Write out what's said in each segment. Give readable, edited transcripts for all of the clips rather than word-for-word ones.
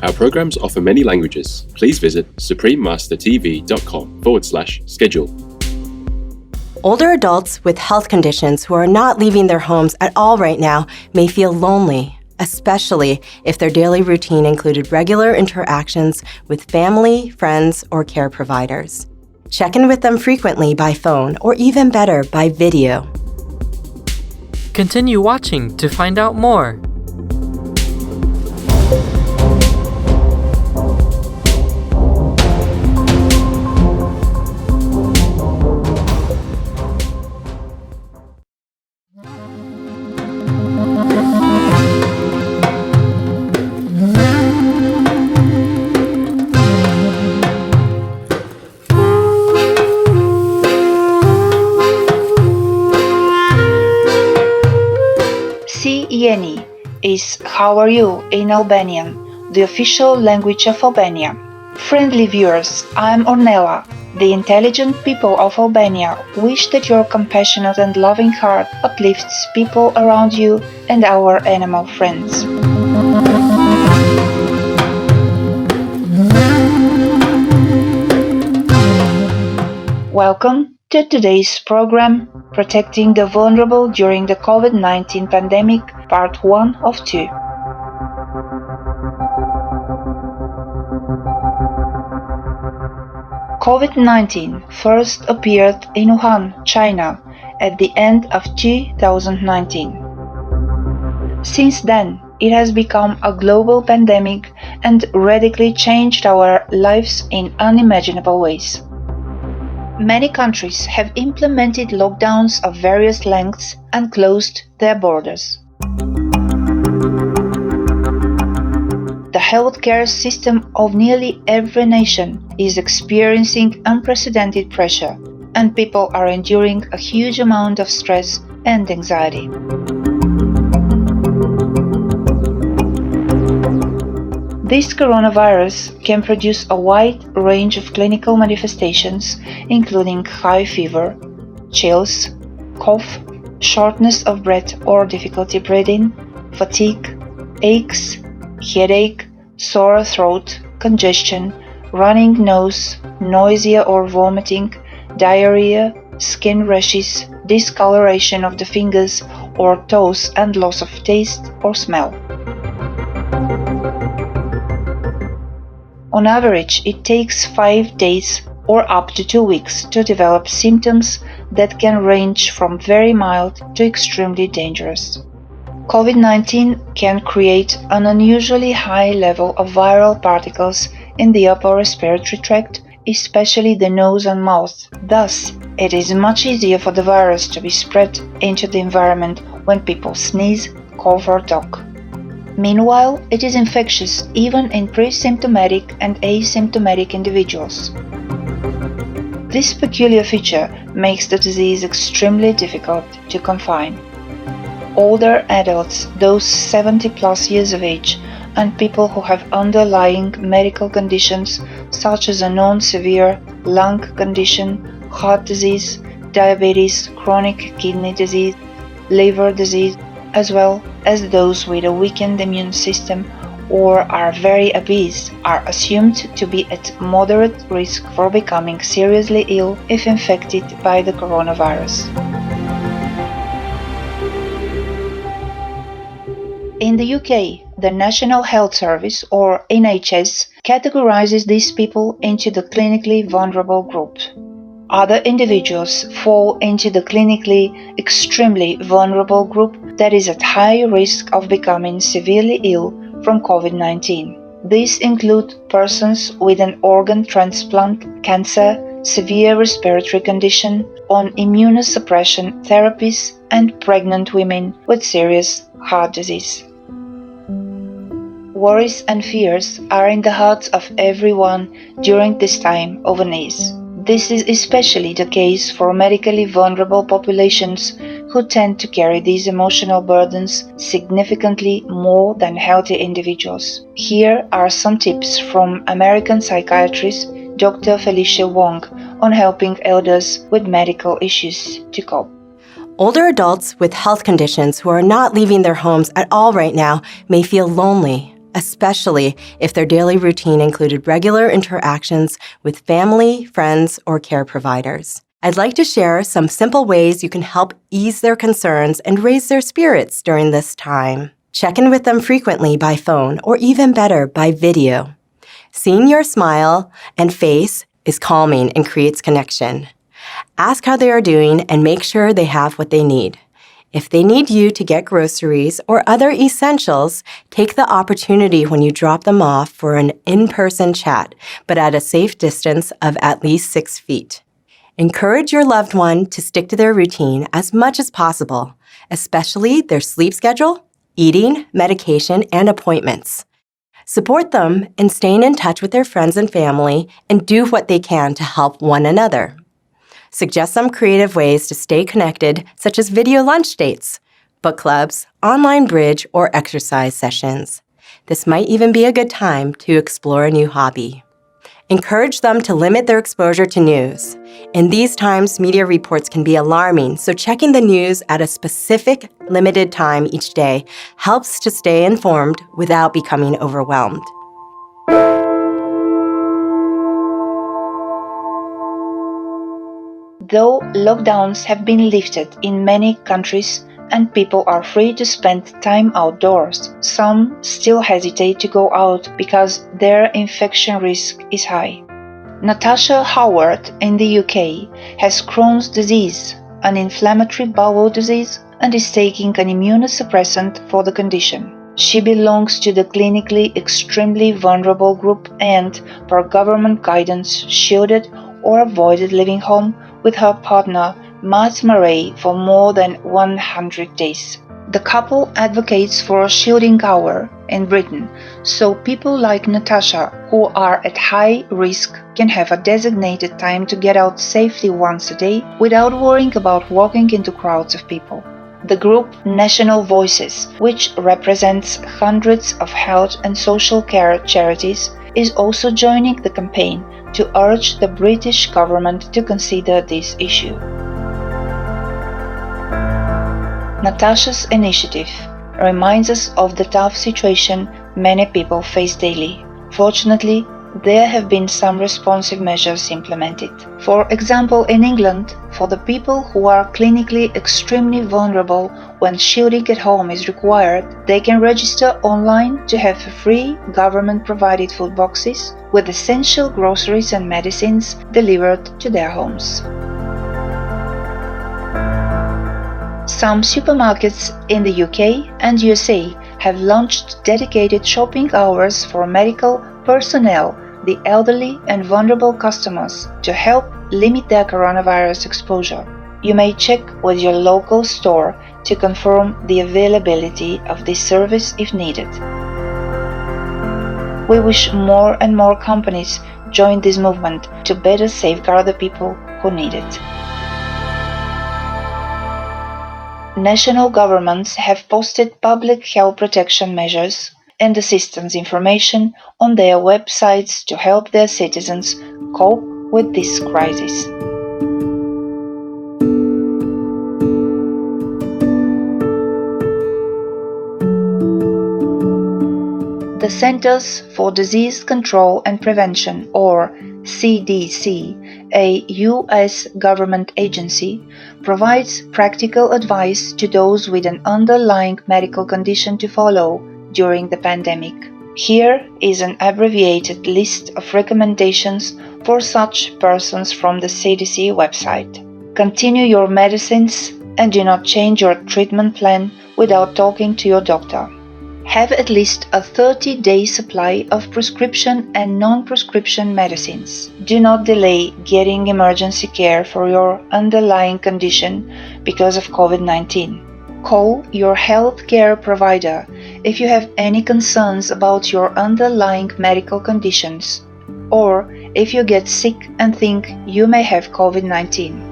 Our programs offer many languages. Please visit suprememastertv.com/schedule. Older adults with health conditions who are not leaving their homes at all right now may feel lonely, especially if their daily routine included regular interactions with family, friends, or care providers. Check in with them frequently by phone or even better, by video. Continue watching to find out more. Jeni is "How are you" in Albanian, the official language of Albania. Friendly viewers, I'm Ornella. The intelligent people of Albania wish that your compassionate and loving heart uplifts people around you and our animal friends. Welcome to today's program, Protecting the Vulnerable During the COVID-19 Pandemic, Part 1 of 2. COVID-19 first appeared in Wuhan, China, at the end of 2019. Since then, it has become a global pandemic and radically changed our lives in unimaginable ways. Many countries have implemented lockdowns of various lengths and closed their borders. The healthcare system of nearly every nation is experiencing unprecedented pressure, and people are enduring a huge amount of stress and anxiety. This coronavirus can produce a wide range of clinical manifestations, including high fever, chills, cough, shortness of breath or difficulty breathing, fatigue, aches, headache, sore throat, congestion, running nose, nausea or vomiting, diarrhea, skin rashes, discoloration of the fingers or toes, and loss of taste or smell. On average, it takes 5 days or up to 2 weeks to develop symptoms that can range from very mild to extremely dangerous. COVID-19 can create an unusually high level of viral particles in the upper respiratory tract, especially the nose and mouth. Thus, it is much easier for the virus to be spread into the environment when people sneeze, cough, or talk. Meanwhile, it is infectious even in pre-symptomatic and asymptomatic individuals. This peculiar feature makes the disease extremely difficult to confine. Older adults, those 70+ years of age, and people who have underlying medical conditions such as a non-severe lung condition, heart disease, diabetes, chronic kidney disease, liver disease, as well as those with a weakened immune system or are very obese, are assumed to be at moderate risk for becoming seriously ill if infected by the coronavirus. In the UK, the National Health Service, or NHS, categorizes these people into the clinically vulnerable group. Other individuals fall into the clinically extremely vulnerable group that is at high risk of becoming severely ill from COVID-19. These include persons with an organ transplant, cancer, severe respiratory condition, on immunosuppression therapies, and pregnant women with serious heart disease. Worries and fears are in the hearts of everyone during this time of unease. This is especially the case for medically vulnerable populations who tend to carry these emotional burdens significantly more than healthy individuals. Here are some tips from American psychiatrist Dr. Felicia Wong on helping elders with medical issues to cope. Older adults with health conditions who are not leaving their homes at all right now may feel lonely, especially if their daily routine included regular interactions with family, friends, or care providers. I'd like to share some simple ways you can help ease their concerns and raise their spirits during this time. Check in with them frequently by phone or even better, by video. Seeing your smile and face is calming and creates connection. Ask how they are doing and make sure they have what they need. If they need you to get groceries or other essentials, take the opportunity when you drop them off for an in-person chat, but at a safe distance of at least 6 feet. Encourage your loved one to stick to their routine as much as possible, especially their sleep schedule, eating, medication, and appointments. Support them in staying in touch with their friends and family and do what they can to help one another. Suggest some creative ways to stay connected, such as video lunch dates, book clubs, online bridge, or exercise sessions. This might even be a good time to explore a new hobby. Encourage them to limit their exposure to news. In these times, media reports can be alarming, so checking the news at a specific, limited time each day helps to stay informed without becoming overwhelmed. Though lockdowns have been lifted in many countries and people are free to spend time outdoors, some still hesitate to go out because their infection risk is high. Natasha Howard in the UK has Crohn's disease, an inflammatory bowel disease, and is taking an immunosuppressant for the condition. She belongs to the clinically extremely vulnerable group and, per government guidance, shielded or avoided living home with her partner Matt Murray for more than 100 days. The couple advocates for a shielding hour in Britain, so people like Natasha, who are at high risk, can have a designated time to get out safely once a day without worrying about walking into crowds of people. The group National Voices, which represents hundreds of health and social care charities, is also joining the campaign to urge the British government to consider this issue. Natasha's initiative reminds us of the tough situation many people face daily. Fortunately, there have been some responsive measures implemented. For example, in England, for the people who are clinically extremely vulnerable when shielding at home is required, they can register online to have free government-provided food boxes with essential groceries and medicines delivered to their homes. Some supermarkets in the UK and USA have launched dedicated shopping hours for medical personnel, the elderly and vulnerable customers, to help limit their coronavirus exposure. You may check with your local store to confirm the availability of this service if needed. We wish more and more companies join this movement to better safeguard the people who need it. National governments have posted public health protection measures and assistance information on their websites to help their citizens cope with this crisis. The Centers for Disease Control and Prevention, or CDC, a U.S. government agency, provides practical advice to those with an underlying medical condition to follow during the pandemic. Here is an abbreviated list of recommendations for such persons from the CDC website. Continue your medicines and do not change your treatment plan without talking to your doctor. Have at least a 30-day supply of prescription and non-prescription medicines. Do not delay getting emergency care for your underlying condition because of COVID-19. Call your healthcare provider if you have any concerns about your underlying medical conditions, or if you get sick and think you may have COVID-19.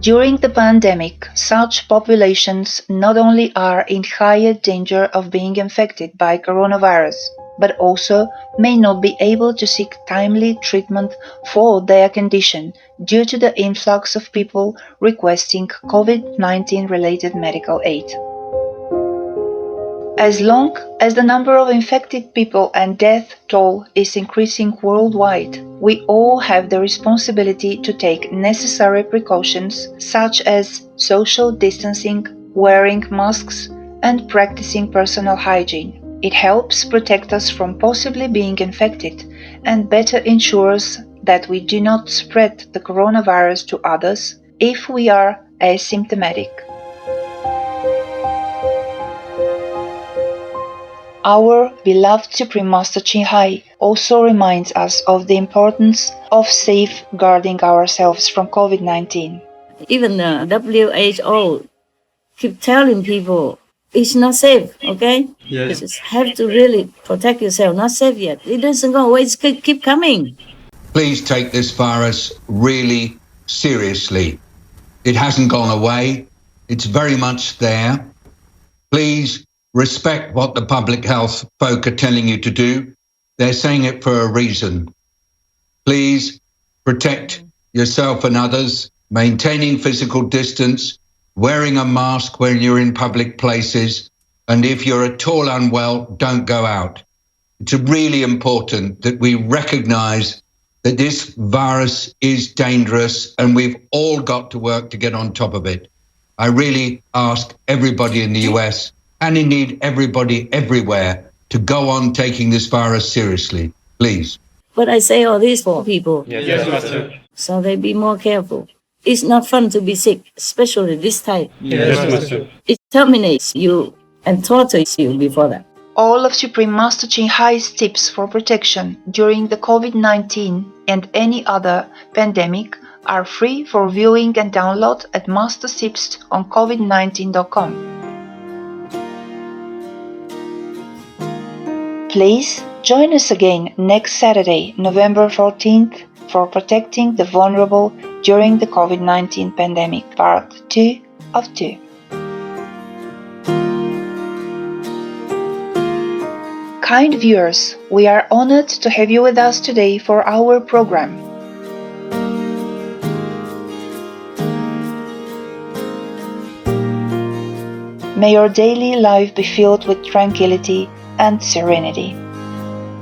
During the pandemic, such populations not only are in higher danger of being infected by coronavirus, but also may not be able to seek timely treatment for their condition due to the influx of people requesting COVID-19 related medical aid. As long as the number of infected people and death toll is increasing worldwide, we all have the responsibility to take necessary precautions such as social distancing, wearing masks, and practicing personal hygiene. It helps protect us from possibly being infected and better ensures that we do not spread the coronavirus to others if we are asymptomatic. Our beloved Supreme Master Ching Hai also reminds us of the importance of safeguarding ourselves from COVID-19. Even the WHO keep telling people it's not safe, okay? Yes. You just have to really protect yourself. Not safe yet. It doesn't go away. It's keep coming. Please take this virus really seriously. It hasn't gone away. It's very much there. Please respect what the public health folk are telling you to do. They're saying it for a reason. Please protect yourself and others, maintaining physical distance, wearing a mask when you're in public places, and if you're at all unwell, don't go out. It's really important that we recognize that this virus is dangerous and we've all got to work to get on top of it. I really ask everybody in the US, and indeed everybody everywhere, to go on taking this virus seriously, please. But I say all this for people. Yes, Master. So they be more careful. It's not fun to be sick, especially this time. Yes, Master. It terminates you and tortures you before that. All of Supreme Master Ching Hai's tips for protection during the COVID-19 and any other pandemic are free for viewing and download at Master's Tips on COVID-19.com. Please join us again next Saturday, November 14th, for Protecting the Vulnerable during the COVID-19 pandemic, Part 2 of 2. Kind viewers, we are honored to have you with us today for our program. May your daily life be filled with tranquility and serenity.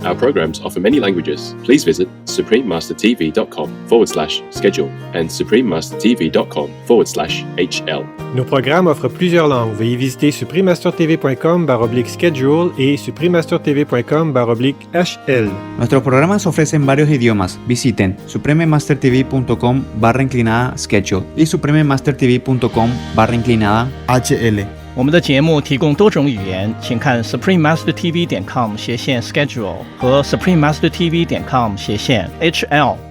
Our programs offer many languages. Please visit suprememastertv.com/schedule and suprememastertv.com/HL. Nos programmes offrent plusieurs langues. Veuillez visiter suprememastertv.com/schedule et suprememastertv.com/HL. Nuestros programas ofrecen varios idiomas. Visiten suprememastertv.com/schedule y suprememastertv.com/HL. 我们的节目提供多种语言，请看 suprememastertv.com/schedule 和 suprememastertv.com/HL。